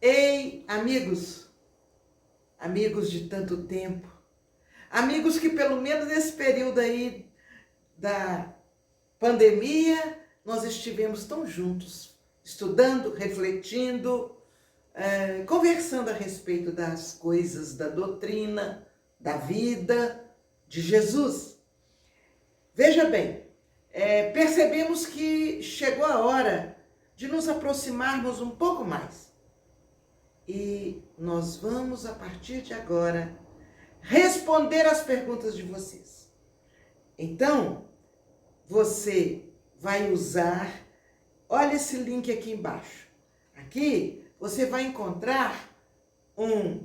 Ei, amigos de tanto tempo, amigos que pelo menos nesse período aí da pandemia, nós estivemos tão juntos, estudando, refletindo, conversando a respeito das coisas, da doutrina, da vida, de Jesus. Veja bem, percebemos que chegou a hora de nos aproximarmos um pouco mais. E nós vamos, a partir de agora, responder às perguntas de vocês. Então, você vai usar, olha esse link aqui embaixo. Aqui você vai encontrar um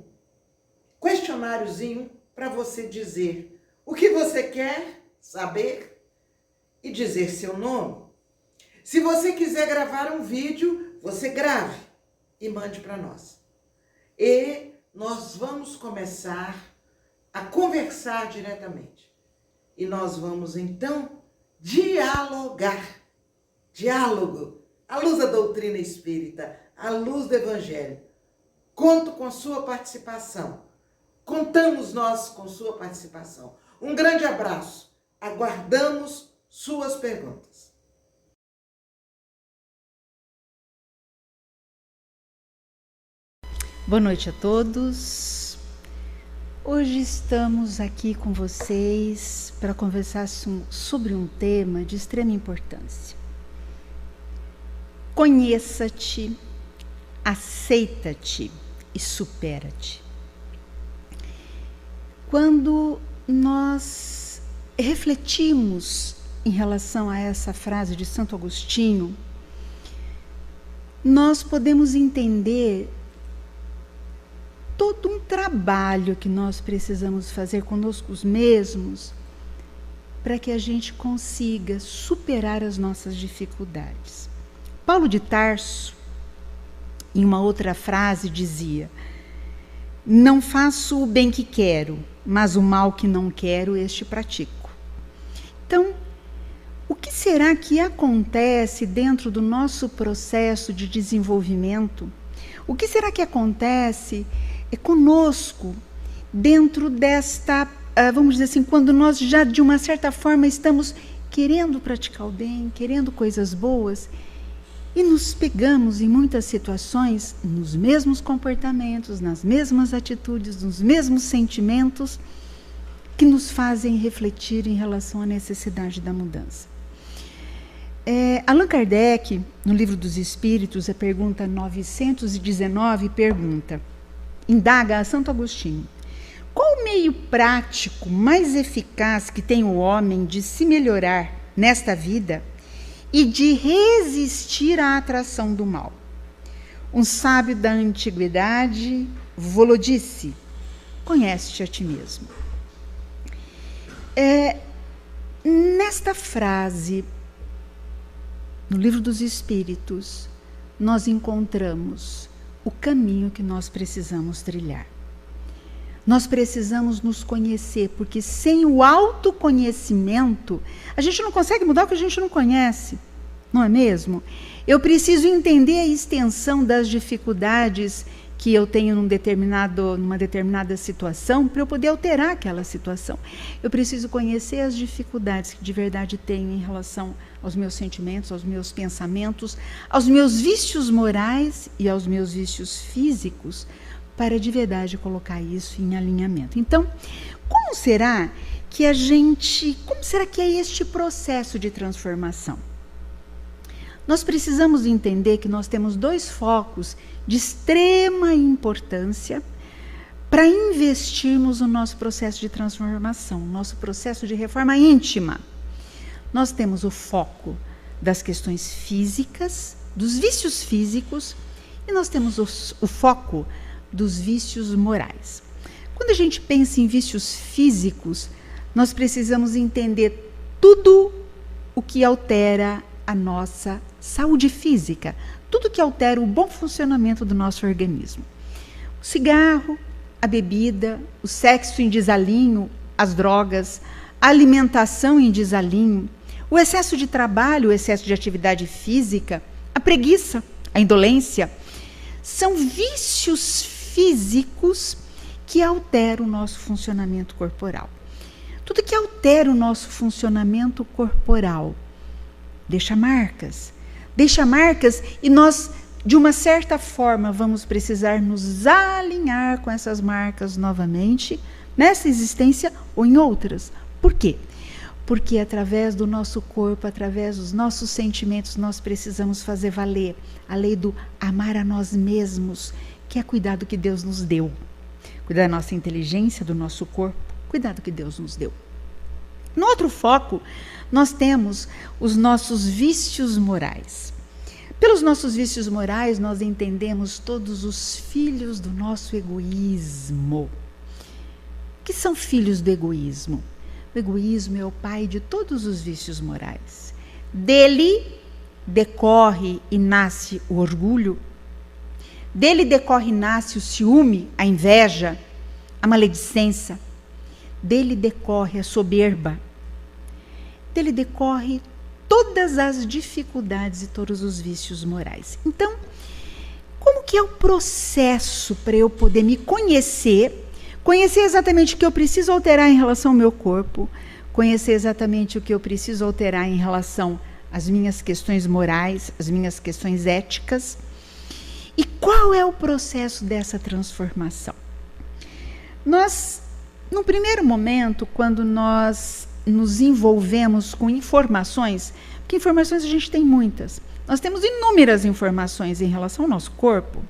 questionáriozinho para você dizer o que você quer saber e dizer seu nome. Se você quiser gravar um vídeo, você grave e mande para nós. E nós vamos começar a conversar diretamente. E nós vamos, então, dialogar. Diálogo, à luz da doutrina espírita, à luz do Evangelho. Conto com sua participação. Contamos nós com sua participação. Um grande abraço. Aguardamos suas perguntas. Boa noite a todos. Hoje estamos aqui com vocês para conversar sobre um tema de extrema importância. Conheça-te, aceita-te e supera-te. Quando nós refletimos em relação a essa frase de Santo Agostinho, nós podemos entender todo um trabalho que nós precisamos fazer conosco mesmos para que a gente consiga superar as nossas dificuldades. Paulo de Tarso, em uma outra frase, dizia: não faço o bem que quero, mas o mal que não quero, este pratico. Então, o que será que acontece dentro do nosso processo de desenvolvimento? O que será que acontece conosco dentro desta, vamos dizer assim, quando nós já de uma certa forma estamos querendo praticar o bem, querendo coisas boas, e nos pegamos em muitas situações nos mesmos comportamentos, nas mesmas atitudes, nos mesmos sentimentos que nos fazem refletir em relação à necessidade da mudança. Allan Kardec, no Livro dos Espíritos, a pergunta 919, indaga a Santo Agostinho: qual o meio prático mais eficaz que tem o homem de se melhorar nesta vida e de resistir à atração do mal? Um sábio da antiguidade vô-lo disse: conhece-te a ti mesmo. Nesta frase, no Livro dos Espíritos, nós encontramos o caminho que nós precisamos trilhar. Nós precisamos nos conhecer, porque sem o autoconhecimento, a gente não consegue mudar o que a gente não conhece, não é mesmo? Eu preciso entender a extensão das dificuldades que eu tenho numa determinada situação para eu poder alterar aquela situação. Eu preciso conhecer as dificuldades que de verdade tenho em relação aos meus sentimentos, aos meus pensamentos, aos meus vícios morais e aos meus vícios físicos, para de verdade colocar isso em alinhamento. Então, como será que é este processo de transformação? Nós precisamos entender que nós temos dois focos de extrema importância para investirmos no nosso processo de transformação, nosso processo de reforma íntima. Nós temos o foco das questões físicas, dos vícios físicos, e nós temos o foco dos vícios morais. Quando a gente pensa em vícios físicos, nós precisamos entender tudo o que altera a nossa saúde física, tudo que altera o bom funcionamento do nosso organismo. O cigarro, a bebida, o sexo em desalinho, as drogas, a alimentação em desalinho, o excesso de trabalho, o excesso de atividade física, a preguiça, a indolência, são vícios físicos que alteram o nosso funcionamento corporal. Tudo que altera o nosso funcionamento corporal deixa marcas e nós, de uma certa forma, vamos precisar nos alinhar com essas marcas novamente, nessa existência ou em outras. Por quê? Porque através do nosso corpo, através dos nossos sentimentos, nós precisamos fazer valer a lei do amar a nós mesmos, que é cuidar do que Deus nos deu. Cuidar da nossa inteligência, do nosso corpo, cuidar do que Deus nos deu. No outro foco, nós temos os nossos vícios morais. Pelos nossos vícios morais, nós entendemos todos os filhos do nosso egoísmo. O que são filhos do egoísmo? O egoísmo é o pai de todos os vícios morais. Dele decorre e nasce o orgulho. Dele decorre e nasce o ciúme, a inveja, a maledicência. Dele decorre a soberba. Dele decorre todas as dificuldades e todos os vícios morais. Então, como que é o processo para eu poder me conhecer exatamente o que eu preciso alterar em relação ao meu corpo, conhecer exatamente o que eu preciso alterar em relação às minhas questões morais, às minhas questões éticas, e qual é o processo dessa transformação? Nós, no primeiro momento, quando nós nos envolvemos com informações, porque informações a gente tem muitas, nós temos inúmeras informações em relação ao nosso corpo,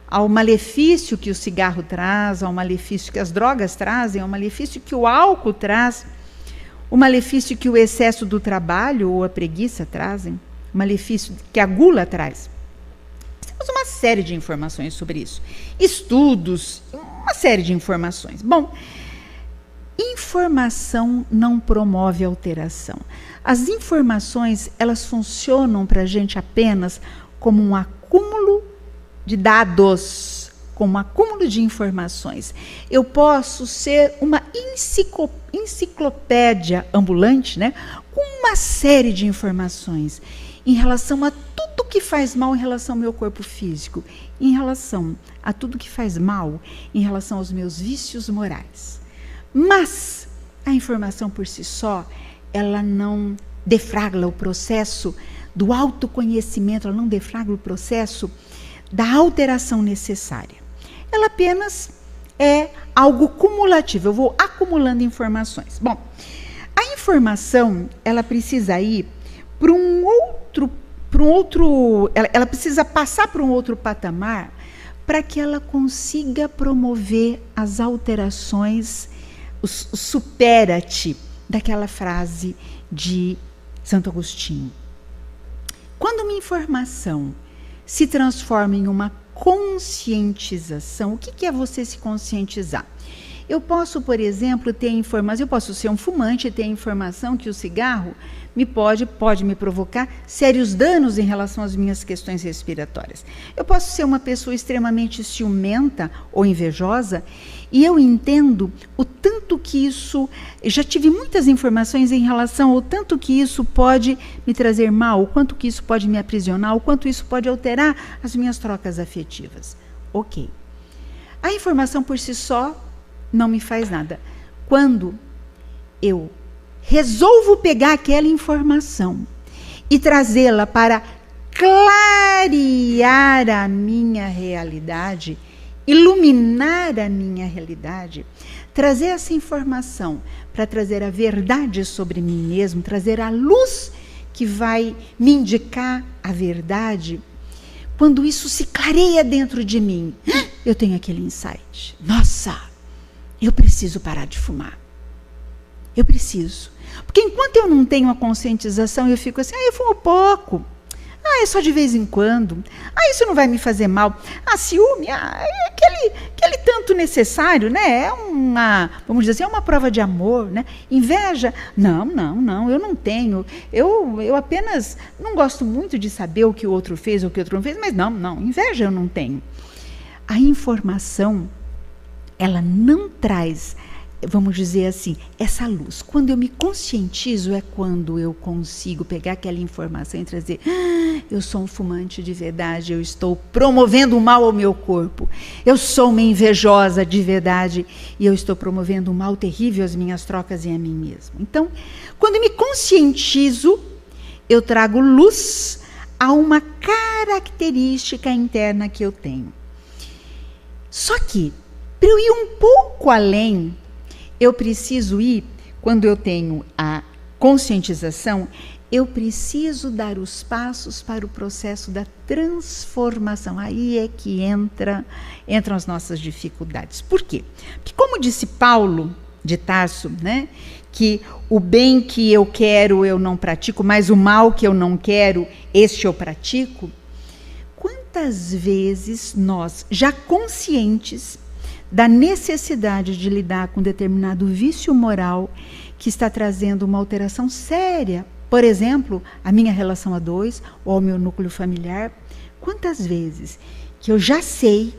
ao malefício que o cigarro traz, ao malefício que as drogas trazem, ao malefício que o álcool traz, o malefício que o excesso do trabalho ou a preguiça trazem, o malefício que a gula traz. Temos uma série de informações sobre isso. Estudos, uma série de informações. Bom, informação não promove alteração. As informações, elas funcionam para a gente apenas como um acúmulo de dados, como um acúmulo de informações. Eu posso ser uma enciclopédia ambulante, né, com uma série de informações em relação a tudo que faz mal em relação ao meu corpo físico, em relação a tudo que faz mal em relação aos meus vícios morais. Mas a informação por si só, ela não deflagra o processo do autoconhecimento, ela não deflagra o processo da alteração necessária. Ela apenas é algo cumulativo, eu vou acumulando informações. Bom, a informação, ela precisa ir para um outro, ela precisa passar para um outro patamar para que ela consiga promover as alterações, o supera-te daquela frase de Santo Agostinho. Quando uma informação se transforma em uma conscientização, o que é você se conscientizar? Eu posso, por exemplo, ter informação, eu posso ser um fumante e ter a informação que o cigarro pode me provocar sérios danos em relação às minhas questões respiratórias. Eu posso ser uma pessoa extremamente ciumenta ou invejosa e eu entendo o tanto que isso, já tive muitas informações em relação ao tanto que isso pode me trazer mal, o quanto que isso pode me aprisionar, o quanto isso pode alterar as minhas trocas afetivas. Ok. A informação por si só não me faz nada. Quando eu resolvo pegar aquela informação e trazê-la para clarear a minha realidade, iluminar a minha realidade, trazer essa informação para trazer a verdade sobre mim mesmo, trazer a luz que vai me indicar a verdade, quando isso se clareia dentro de mim, eu tenho aquele insight. Nossa, eu preciso parar de fumar. Eu preciso. Porque enquanto eu não tenho a conscientização, eu fico assim, eu fumo pouco. É só de vez em quando. Isso não vai me fazer mal. Ciúme, é aquele tanto necessário, né? É uma, vamos dizer assim, é uma prova de amor, né? Inveja, não, eu não tenho. Eu apenas não gosto muito de saber o que o outro fez ou o que o outro não fez, mas não, inveja eu não tenho. A informação, ela não traz vamos dizer assim, essa luz. Quando eu me conscientizo é quando eu consigo pegar aquela informação e trazer, eu sou um fumante de verdade, eu estou promovendo o mal ao meu corpo, eu sou uma invejosa de verdade e eu estou promovendo um mal terrível às minhas trocas e a mim mesmo. Então, quando eu me conscientizo, eu trago luz a uma característica interna que eu tenho. Só que, para eu ir um pouco além, eu preciso ir, quando eu tenho a conscientização, eu preciso dar os passos para o processo da transformação. Aí é que entram as nossas dificuldades. Por quê? Porque, como disse Paulo de Tarso, né, que o bem que eu quero eu não pratico, mas o mal que eu não quero, este eu pratico. Quantas vezes nós, já conscientes da necessidade de lidar com determinado vício moral que está trazendo uma alteração séria, por exemplo, a minha relação a dois ou ao meu núcleo familiar, quantas vezes que eu já sei,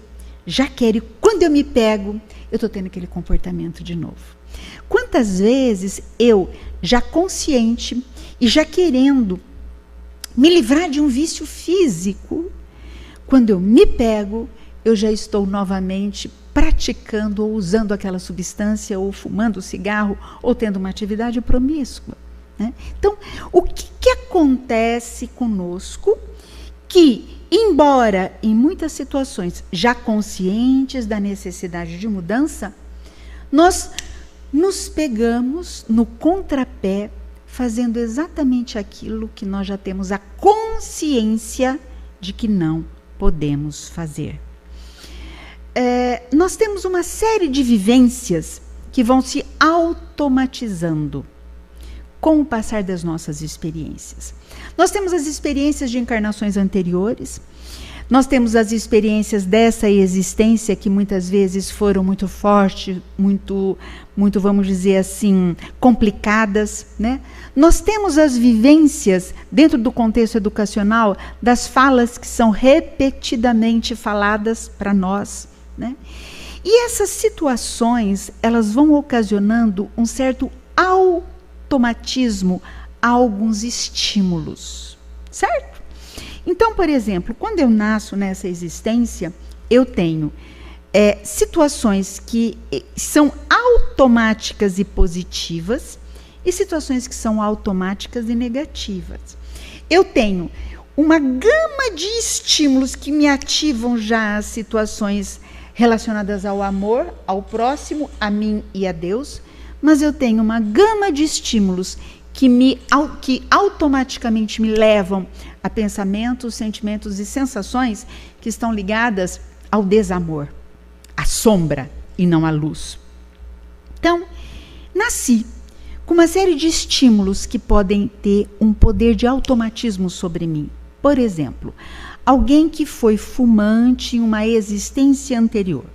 já quero, e quando eu me pego, eu estou tendo aquele comportamento de novo. Quantas vezes eu, já consciente e já querendo me livrar de um vício físico, quando eu me pego, eu já estou novamente praticando ou usando aquela substância, ou fumando cigarro, ou tendo uma atividade promíscua, né? Então, o que acontece conosco que, embora em muitas situações já conscientes da necessidade de mudança, nós nos pegamos no contrapé, fazendo exatamente aquilo que nós já temos a consciência de que não podemos fazer. Nós temos uma série de vivências que vão se automatizando com o passar das nossas experiências. Nós temos as experiências de encarnações anteriores, nós temos as experiências dessa existência que muitas vezes foram muito fortes, muito, vamos dizer assim, complicadas, né? Nós temos as vivências, dentro do contexto educacional, das falas que são repetidamente faladas para nós, né? E essas situações, elas vão ocasionando um certo automatismo a alguns estímulos, certo? Então, por exemplo, quando eu nasço nessa existência, eu tenho situações que são automáticas e positivas e situações que são automáticas e negativas. Eu tenho uma gama de estímulos que me ativam já as situações relacionadas ao amor, ao próximo, a mim e a Deus, mas eu tenho uma gama de estímulos que automaticamente me levam a pensamentos, sentimentos e sensações que estão ligadas ao desamor, à sombra e não à luz. Então, nasci com uma série de estímulos que podem ter um poder de automatismo sobre mim. Por exemplo, alguém que foi fumante em uma existência anterior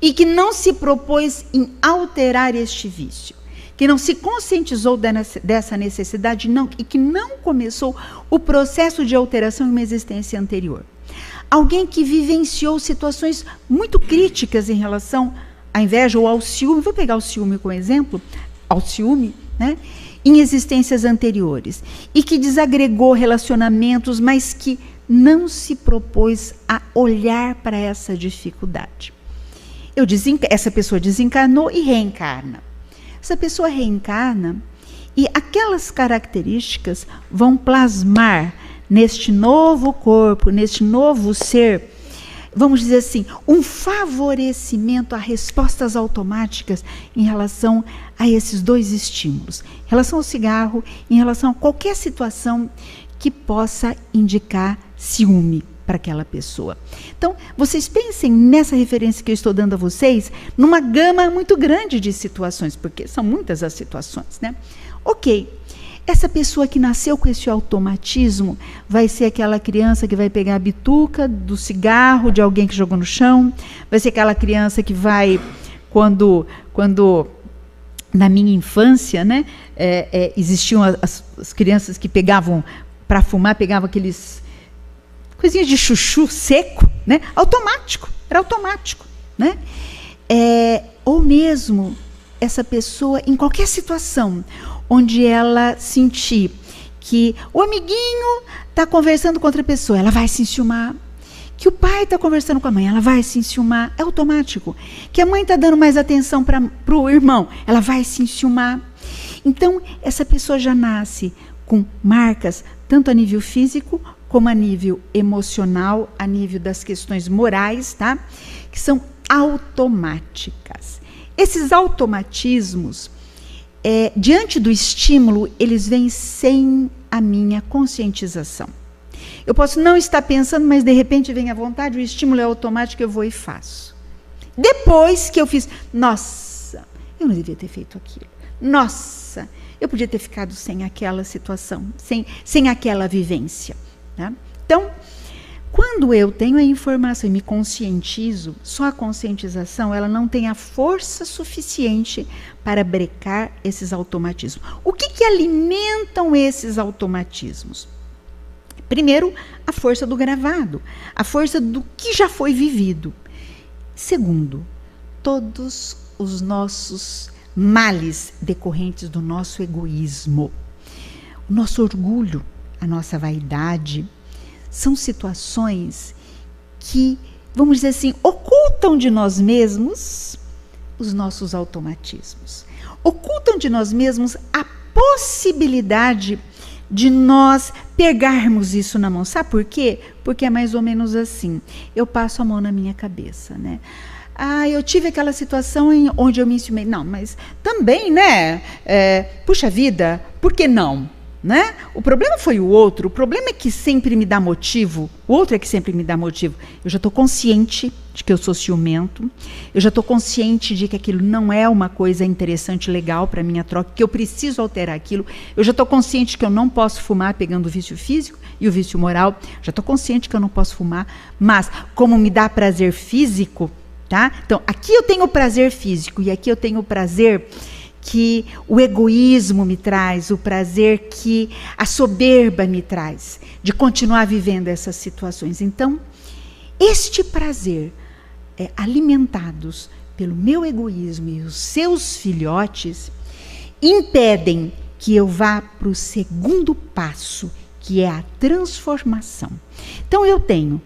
e que não se propôs em alterar este vício, que não se conscientizou dessa necessidade e que não começou o processo de alteração em uma existência anterior. Alguém que vivenciou situações muito críticas em relação à inveja ou ao ciúme, vou pegar o ciúme como exemplo, ao ciúme, né, em existências anteriores, e que desagregou relacionamentos, mas que não se propôs a olhar para essa dificuldade. Essa pessoa desencarnou e reencarna. Essa pessoa reencarna e aquelas características vão plasmar neste novo corpo, neste novo ser, vamos dizer assim, um favorecimento a respostas automáticas em relação a esses dois estímulos, em relação ao cigarro, em relação a qualquer situação que possa indicar ciúme para aquela pessoa. Então, vocês pensem nessa referência que eu estou dando a vocês, numa gama muito grande de situações, porque são muitas as situações, né? Ok, essa pessoa que nasceu com esse automatismo vai ser aquela criança que vai pegar a bituca do cigarro de alguém que jogou no chão, vai ser aquela criança que vai, quando na minha infância, né, existiam as crianças que pegavam, para fumar, pegavam aqueles coisinhas de chuchu seco, né? Era automático, né? Ou mesmo essa pessoa, em qualquer situação onde ela sentir que o amiguinho está conversando com outra pessoa, ela vai se enciumar. Que o pai está conversando com a mãe, ela vai se enciumar. É automático. Que a mãe está dando mais atenção para o irmão, ela vai se enciumar. Então, essa pessoa já nasce com marcas, tanto a nível físico, como a nível emocional, a nível das questões morais, tá? Que são automáticas. Esses automatismos, diante do estímulo, eles vêm sem a minha conscientização. Eu posso não estar pensando, mas de repente vem a vontade, o estímulo é automático, eu vou e faço. Depois que eu fiz, nossa, eu não devia ter feito aquilo. Nossa, eu podia ter ficado sem aquela situação, sem aquela vivência. Tá? Então, quando eu tenho a informação e me conscientizo, só a conscientização ela não tem a força suficiente para brecar esses automatismos. O que alimentam esses automatismos? Primeiro, a força do gravado, a força do que já foi vivido. Segundo, todos os nossos males decorrentes do nosso egoísmo, o nosso orgulho, a nossa vaidade, são situações que, vamos dizer assim, ocultam de nós mesmos os nossos automatismos. Ocultam de nós mesmos a possibilidade de nós pegarmos isso na mão. Sabe por quê? Porque é mais ou menos assim. Eu passo a mão na minha cabeça, né? Eu tive aquela situação onde eu me ensinou. Não, mas também, né? Puxa vida, por que não? Né? O problema foi o outro. O problema é que sempre me dá motivo. O outro é que sempre me dá motivo. Eu já estou consciente de que eu sou ciumento. Eu já estou consciente de que aquilo não é uma coisa interessante, legal para a minha troca, que eu preciso alterar aquilo. Eu já estou consciente de que eu não posso fumar pegando o vício físico e o vício moral. Já estou consciente que eu não posso fumar. Mas, como me dá prazer físico, tá? Então, aqui eu tenho o prazer físico e aqui eu tenho o prazer que o egoísmo me traz, o prazer que a soberba me traz, de continuar vivendo essas situações. Então, este prazer, alimentados pelo meu egoísmo e os seus filhotes, impedem que eu vá para o segundo passo, que é a transformação. Então, eu tenho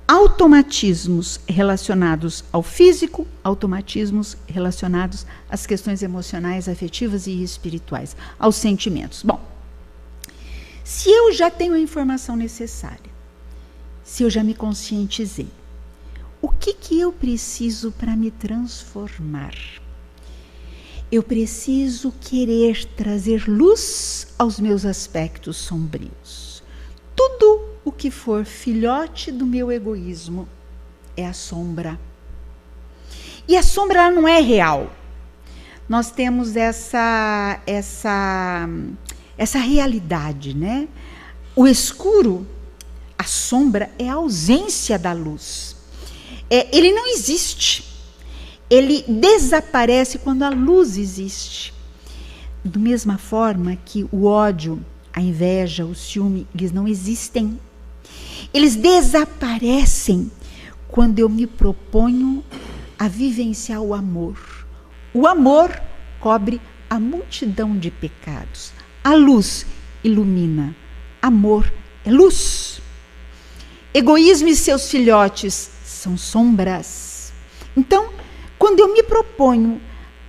automatismos relacionados ao físico, automatismos relacionados às questões emocionais, afetivas e espirituais, aos sentimentos. Bom, se eu já tenho a informação necessária, se eu já me conscientizei, o que eu preciso para me transformar? Eu preciso querer trazer luz aos meus aspectos sombrios. Tudo o que for filhote do meu egoísmo é a sombra. E a sombra ela não é real. Nós temos essa realidade, né? O escuro, a sombra, é a ausência da luz. Ele não existe. Ele desaparece quando a luz existe. Da mesma forma que o ódio, a inveja, o ciúme, eles não existem. Eles desaparecem quando eu me proponho a vivenciar o amor. O amor cobre a multidão de pecados. A luz ilumina. Amor é luz. Egoísmo e seus filhotes são sombras. Então, quando eu me proponho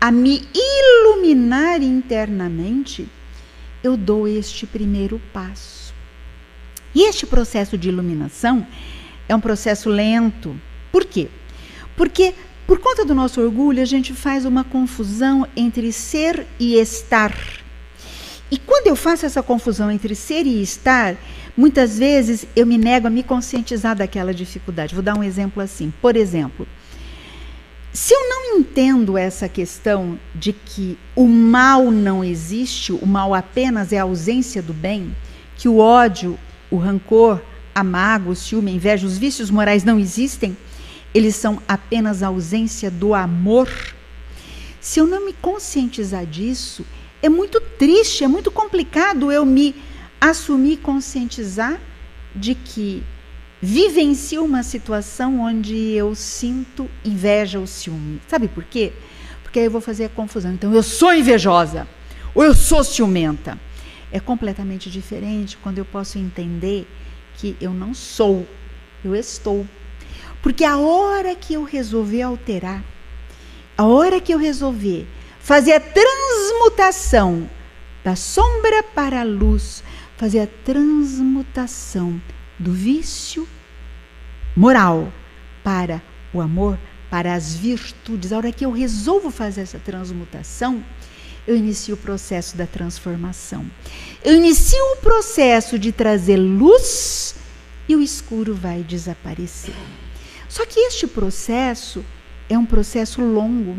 a me iluminar internamente, eu dou este primeiro passo. E este processo de iluminação é um processo lento. Por quê? Porque, por conta do nosso orgulho, a gente faz uma confusão entre ser e estar. E quando eu faço essa confusão entre ser e estar, muitas vezes eu me nego a me conscientizar daquela dificuldade. Vou dar um exemplo assim. Por exemplo, se eu não entendo essa questão de que o mal não existe, o mal apenas é a ausência do bem, que o ódio, o rancor, a mágoa, o ciúme, a inveja, os vícios morais não existem, eles são apenas a ausência do amor. Se eu não me conscientizar disso, é muito triste, é muito complicado eu me assumir e conscientizar de que vivencio uma situação onde eu sinto inveja ou ciúme. Sabe por quê? porque aí eu vou fazer a confusão. Então, eu sou invejosa, ou eu sou ciumenta. É completamente diferente quando eu posso entender que eu não sou, eu estou. Porque a hora que eu resolver alterar, a hora que eu resolver fazer a transmutação da sombra para a luz, fazer a transmutação do vício moral para o amor, para as virtudes, a hora que eu resolvo fazer essa transmutação, eu inicio o processo da transformação. Eu inicio o processo de trazer luz e o escuro vai desaparecer. Só que este processo é um processo longo,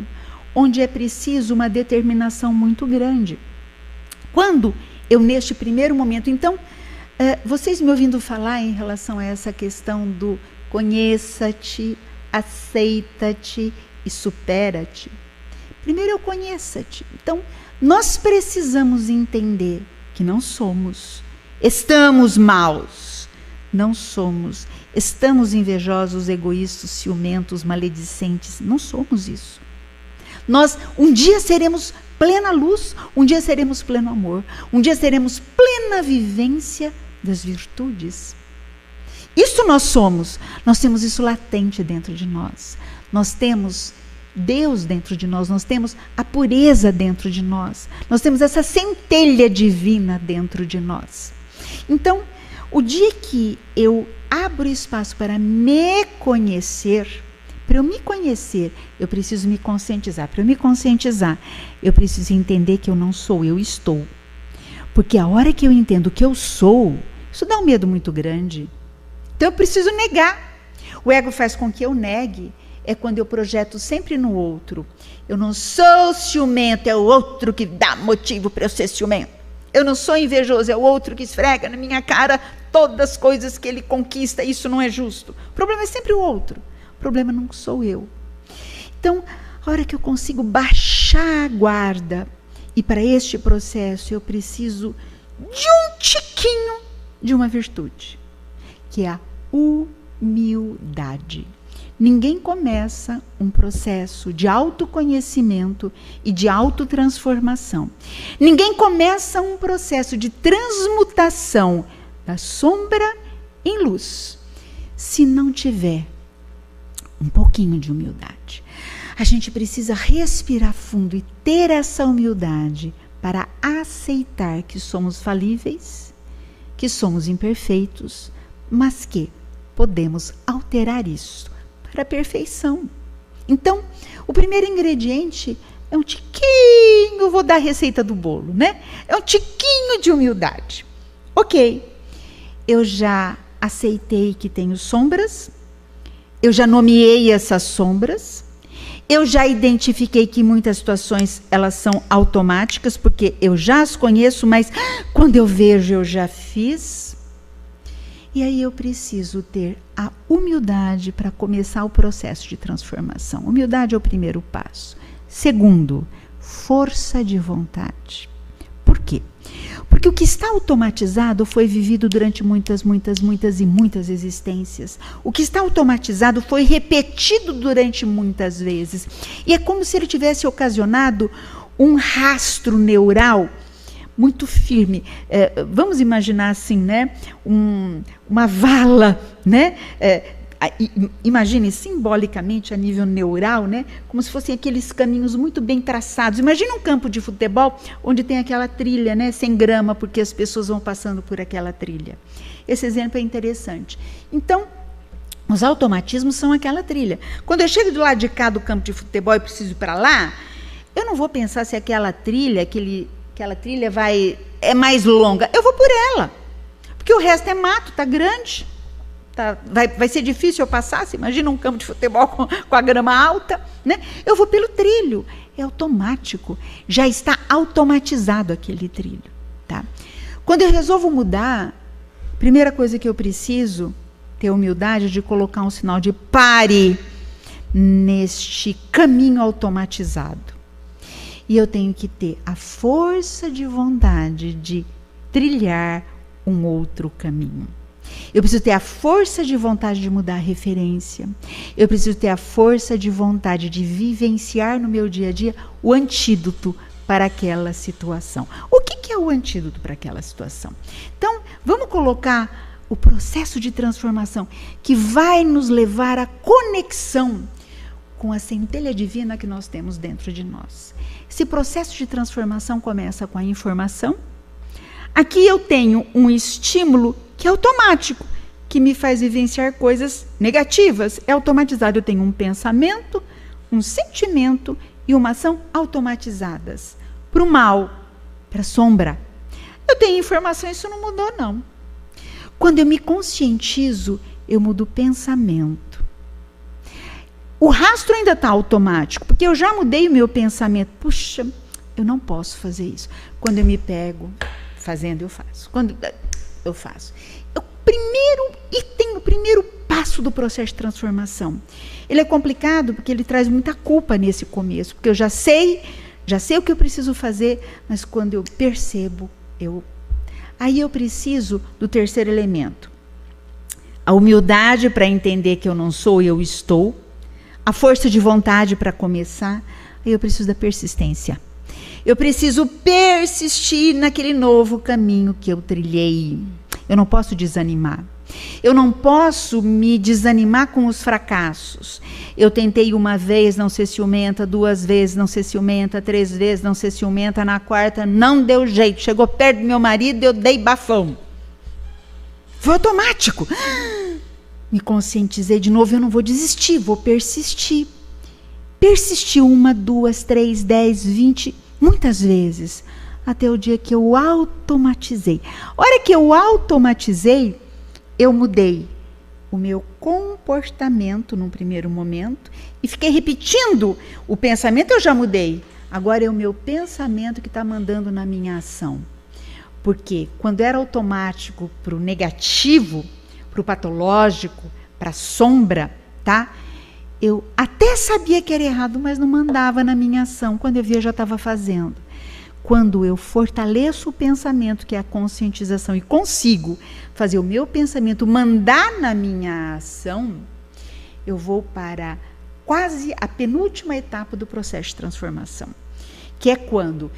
onde é preciso uma determinação muito grande. Quando eu, neste primeiro momento, então, vocês me ouvindo falar em relação a essa questão do conheça-te, aceita-te e supera-te. Primeiro eu conheça-te. Então, nós precisamos entender que não somos, estamos maus, não somos, estamos invejosos, egoístas, ciumentos, maledicentes, não somos isso. Nós um dia seremos plena luz, um dia seremos pleno amor, um dia seremos plena vivência das virtudes. Isso nós somos, nós temos isso latente dentro de nós. Nós temos Deus dentro de nós, nós temos a pureza dentro de nós, nós temos essa centelha divina dentro de nós. Então, o dia que eu abro espaço para me conhecer, para eu me conhecer, eu preciso me conscientizar. Para eu me conscientizar, eu preciso entender que eu não sou, eu estou. Porque a hora que eu entendo que eu sou, isso dá um medo muito grande. Então eu preciso negar. O ego faz com que eu negue. É quando eu projeto sempre no outro. Eu não sou ciumento, é o outro que dá motivo para eu ser ciumento. Eu não sou invejoso, é o outro que esfrega na minha cara todas as coisas que ele conquista. Isso não é justo. O problema é sempre o outro. O problema não sou eu. Então, a hora que eu consigo baixar a guarda, e para este processo eu preciso de um tiquinho de uma virtude, que é a humildade. Ninguém começa um processo de autoconhecimento e de autotransformação. Ninguém começa um processo de transmutação da sombra em luz se não tiver um pouquinho de humildade. A gente precisa respirar fundo e ter essa humildade para aceitar que somos falíveis, que somos imperfeitos, mas que podemos alterar isso para a perfeição. Então, o primeiro ingrediente é um tiquinho, vou dar a receita do bolo, né? É um tiquinho de humildade. Ok, eu já aceitei que tenho sombras, eu já nomeei essas sombras, eu já identifiquei que em muitas situações elas são automáticas, porque eu já as conheço, mas quando eu vejo eu já fiz. E aí eu preciso ter a humildade para começar o processo de transformação. Humildade é o primeiro passo. Segundo, força de vontade. Por quê? Porque o que está automatizado foi vivido durante muitas existências. O que está automatizado foi repetido durante muitas vezes. E é como se ele tivesse ocasionado um rastro neural muito firme. Vamos imaginar assim, né? Uma vala, né? Imagine simbolicamente a nível neural, né? Como se fossem aqueles caminhos muito bem traçados. Imagina um campo de futebol onde tem aquela trilha, né? Sem grama, porque as pessoas vão passando por aquela trilha. Esse exemplo é interessante. Então, os automatismos são aquela trilha. Quando eu chego do lado de cá do campo de futebol e preciso ir para lá, eu não vou pensar se aquela trilha é mais longa. Eu vou por ela, porque o resto é mato, está grande. Vai ser difícil eu passar. Você imagina um campo de futebol com a grama alta, né? Eu vou pelo trilho, é automático, já está automatizado aquele trilho, tá? Quando eu resolvo mudar, a primeira coisa que eu preciso ter humildade de colocar um sinal de pare neste caminho automatizado. E eu tenho que ter a força de vontade de trilhar um outro caminho. Eu preciso ter a força de vontade de mudar a referência. Eu preciso ter a força de vontade de vivenciar no meu dia a dia o antídoto para aquela situação. O que é o antídoto para aquela situação? Então, vamos colocar o processo de transformação que vai nos levar à conexão com a centelha divina que nós temos dentro de nós. Esse processo de transformação começa com a informação. Aqui eu tenho um estímulo que é automático, que me faz vivenciar coisas negativas. É automatizado. Eu tenho um pensamento, um sentimento e uma ação automatizadas. Para o mal, para a sombra. Eu tenho informação, isso não mudou, não. Quando eu me conscientizo, eu mudo o pensamento. O rastro ainda está automático, porque eu já mudei o meu pensamento. Puxa, eu não posso fazer isso. Quando eu me pego fazendo, eu faço. Quando eu faço. O primeiro passo do processo de transformação. Ele é complicado porque ele traz muita culpa nesse começo, porque eu já sei o que eu preciso fazer, mas quando eu percebo, aí eu preciso do terceiro elemento. A humildade para entender que eu não sou, eu estou. A força de vontade para começar. Aí eu preciso da persistência. Eu preciso persistir naquele novo caminho que eu trilhei. Eu não posso desanimar. Eu não posso me desanimar com os fracassos. Eu tentei uma vez não ser ciumenta, 2 vezes não ser ciumenta, 3 vezes não ser ciumenta, na 4ª não deu jeito. Chegou perto do meu marido, eu dei bafão. Foi automático. Me conscientizei de novo, eu não vou desistir, vou persistir. Persistir 1, 2, 3, 10, 20, muitas vezes, até o dia que eu automatizei. A hora que eu automatizei, eu mudei o meu comportamento num primeiro momento e fiquei repetindo o pensamento, eu já mudei. Agora é o meu pensamento que está mandando na minha ação. Porque quando era automático para o negativo, para o patológico, para a sombra, tá? Eu até sabia que era errado, mas não mandava na minha ação. Quando eu via, eu já estava fazendo. Quando eu fortaleço o pensamento, que é a conscientização, e consigo fazer o meu pensamento mandar na minha ação, eu vou para quase a penúltima etapa do processo de transformação, que é quando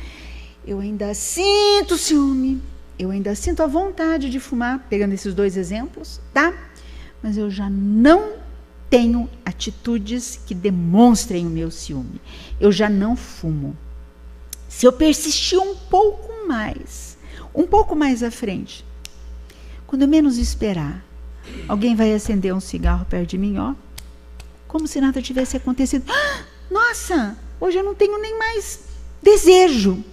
eu ainda sinto ciúme, eu ainda sinto a vontade de fumar, pegando esses 2 exemplos, tá? Mas eu já não tenho atitudes que demonstrem o meu ciúme. Eu já não fumo. Se eu persistir um pouco mais à frente, quando eu menos esperar, alguém vai acender um cigarro perto de mim, ó, como se nada tivesse acontecido. Nossa, hoje eu não tenho nem mais desejo,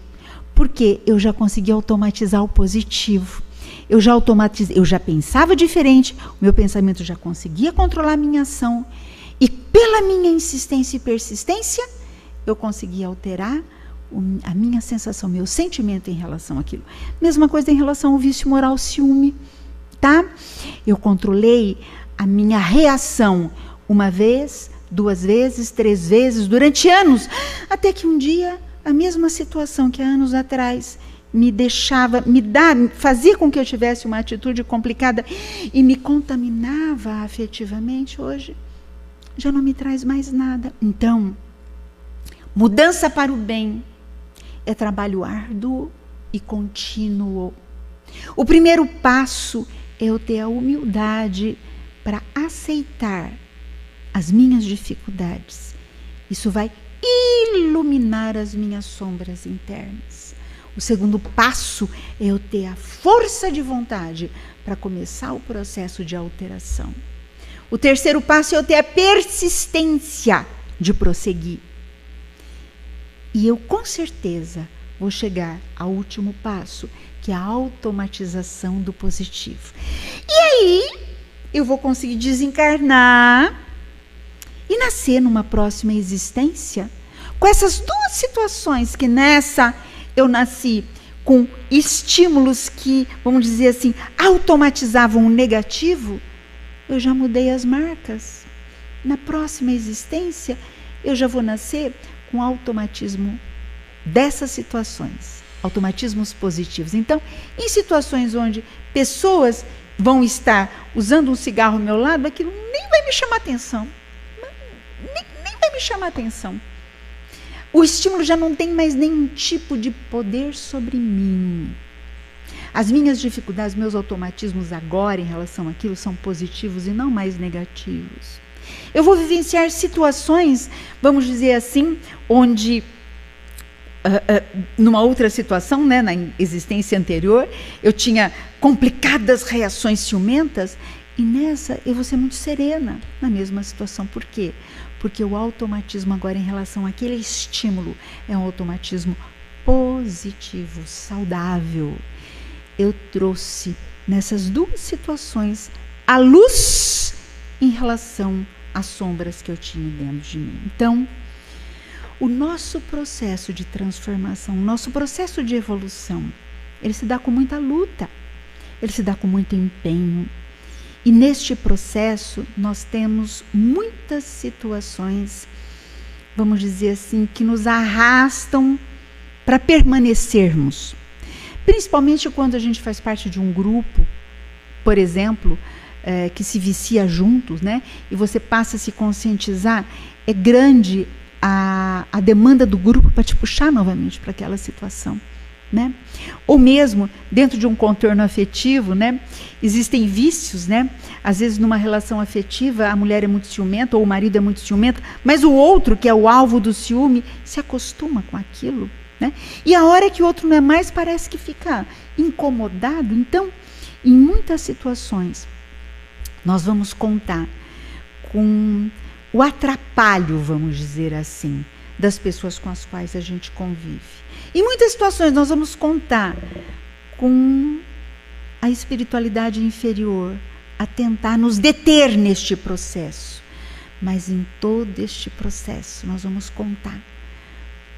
porque eu já consegui automatizar o positivo. Eu já pensava diferente, o meu pensamento já conseguia controlar a minha ação, e pela minha insistência e persistência, eu conseguia alterar a minha sensação, meu sentimento em relação àquilo. Mesma coisa em relação ao vício moral, ciúme, tá? Eu controlei a minha reação 1 vez, 2 vezes, 3 vezes, durante anos, até que um dia a mesma situação que há anos atrás fazia com que eu tivesse uma atitude complicada e me contaminava afetivamente, hoje já não me traz mais nada. Então, mudança para o bem é trabalho árduo e contínuo. O primeiro passo é eu ter a humildade para aceitar as minhas dificuldades. Isso vai iluminar as minhas sombras internas. O segundo passo é eu ter a força de vontade para começar o processo de alteração. O terceiro passo é eu ter a persistência de prosseguir. E eu, com certeza, vou chegar ao último passo, que é a automatização do positivo. E aí, eu vou conseguir desencarnar e nascer numa próxima existência com essas 2 situações, que nessa eu nasci com estímulos que, vamos dizer assim, automatizavam o negativo, eu já mudei as marcas. Na próxima existência, eu já vou nascer com automatismo dessas situações, automatismos positivos. Então, em situações onde pessoas vão estar usando um cigarro ao meu lado, aquilo nem vai me chamar atenção. Nem vai me chamar atenção. O estímulo já não tem mais nenhum tipo de poder sobre mim. As minhas dificuldades, meus automatismos agora em relação àquilo são positivos e não mais negativos. Eu vou vivenciar situações, vamos dizer assim, onde, numa outra situação, né, na existência anterior, eu tinha complicadas reações ciumentas, e nessa eu vou ser muito serena na mesma situação. Por quê? Porque o automatismo agora em relação àquele estímulo é um automatismo positivo, saudável. Eu trouxe nessas duas situações a luz em relação às sombras que eu tinha dentro de mim. Então, o nosso processo de transformação, o nosso processo de evolução, ele se dá com muita luta, ele se dá com muito empenho. E neste processo nós temos muitas situações, vamos dizer assim, que nos arrastam para permanecermos. Principalmente quando a gente faz parte de um grupo, por exemplo, que se vicia juntos, né? E você passa a se conscientizar, é grande a demanda do grupo para te puxar novamente para aquela situação, né? Ou mesmo dentro de um contorno afetivo, né? Existem vícios, né? Às vezes numa relação afetiva a mulher é muito ciumenta ou o marido é muito ciumento, mas o outro, que é o alvo do ciúme, se acostuma com aquilo, né? E a hora que o outro não é mais, parece que fica incomodado. Então, em muitas situações, nós vamos contar com o atrapalho, vamos dizer assim, das pessoas com as quais a gente convive. Em muitas situações, nós vamos contar com a espiritualidade inferior a tentar nos deter neste processo. Mas em todo este processo, nós vamos contar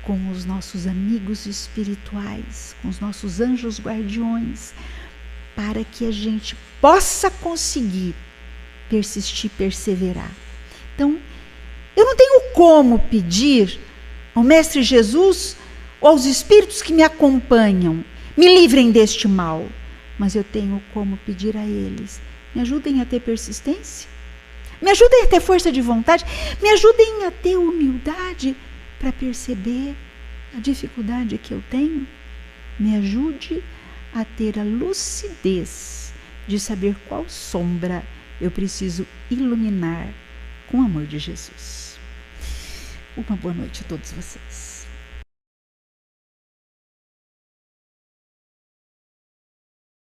com os nossos amigos espirituais, com os nossos anjos guardiões, para que a gente possa conseguir persistir, perseverar. Então, eu não tenho como pedir ao Mestre Jesus ou aos espíritos que me acompanham, me livrem deste mal, mas eu tenho como pedir a eles, me ajudem a ter persistência, me ajudem a ter força de vontade, me ajudem a ter humildade para perceber a dificuldade que eu tenho, me ajude a ter a lucidez de saber qual sombra eu preciso iluminar com o amor de Jesus. Uma boa noite a todos vocês.